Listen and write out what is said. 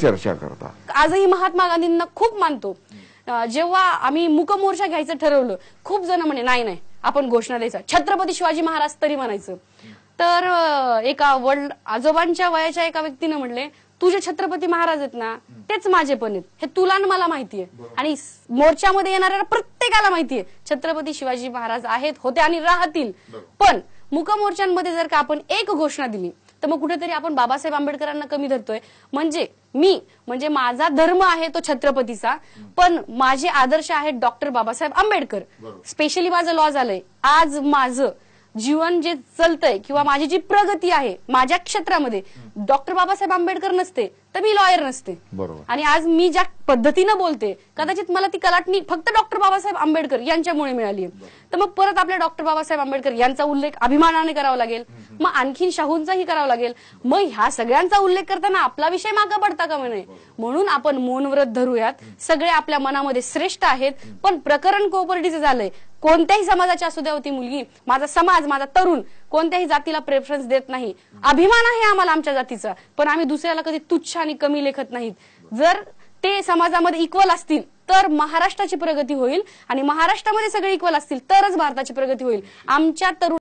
चर्चा करता। आजही महात्मा गांधींना खूप मानतो। जेव्हा आम्ही मूक मोर्चा घ्यायचं ठरवलं, खूप जण म्हणे नाही नाही आपण घोषणा द्यायचा, छत्रपती शिवाजी महाराज तरी म्हणायचं। तर एका आजोबांच्या वयाच्या एका व्यक्तीने म्हणले, तुझे छत्रपती महाराज आहेत ना तेच माझे पण आहेत, हे तुला आणि मला माहितीये आणि मोर्चामध्ये येणाऱ्या प्रत्येकाला माहितीये छत्रपती शिवाजी महाराज आहेत, होते आणि राहतील। पण मूक मोर्चांमध्ये जर का आपण एक घोषणा दिली तर मग कुठेतरी आपण बाबासाहेब आंबेडकरांना कमी धरतोय। म्हणजे माझा धर्म आहे तो छत्रपतीचा, पण माझे आदर्श आहेत डॉक्टर बाबासाहेब आंबेडकर। स्पेशली माझं लॉ झालंय, आज माझं जीवन जे चालतंय किंवा माझी जी प्रगती आहे माझ्या क्षेत्रामध्ये डॉक्टर बाबासाहेब आंबेडकर नसते तर मी लॉयर नसते। आणि आज मी ज्या पद्धतीने बोलते कदाचित मला ती कलाटणी फक्त डॉक्टर बाबासाहेब आंबेडकर यांच्यामुळे मिळाली आहे। तर मग परत आपल्या डॉक्टर बाबासाहेब आंबेडकर यांचा उल्लेख अभिमानाने करावा लागेल, मग आणखीन शाहूंचाही करावा लागेल। मग ह्या सगळ्यांचा उल्लेख करताना आपला विषय मागे पडता का म्हणे, म्हणून आपण मौनव्रत धरूयात। सगळे आपल्या मनामध्ये श्रेष्ठ आहेत, पण प्रकरण कोऑपरेटिव्हचं झालंय। कोणत्याही समाजाची असू द्या होती मुलगी, माझा समाज माझा तरुण कोणत्याही जातीला प्रेफरन्स देत नाही। अभिमान आहे आम्हाला आमच्या जातीचा, पण आम्ही दुसऱ्याला कधी तुच्छ आणि कमी लेखत नाहीत। जर ते समाजामध्ये इक्वल असतील तर महाराष्ट्राची प्रगती होईल, आणि महाराष्ट्रामध्ये सगळे इक्वल असतील तरच भारताची प्रगती होईल। आमच्या तरुण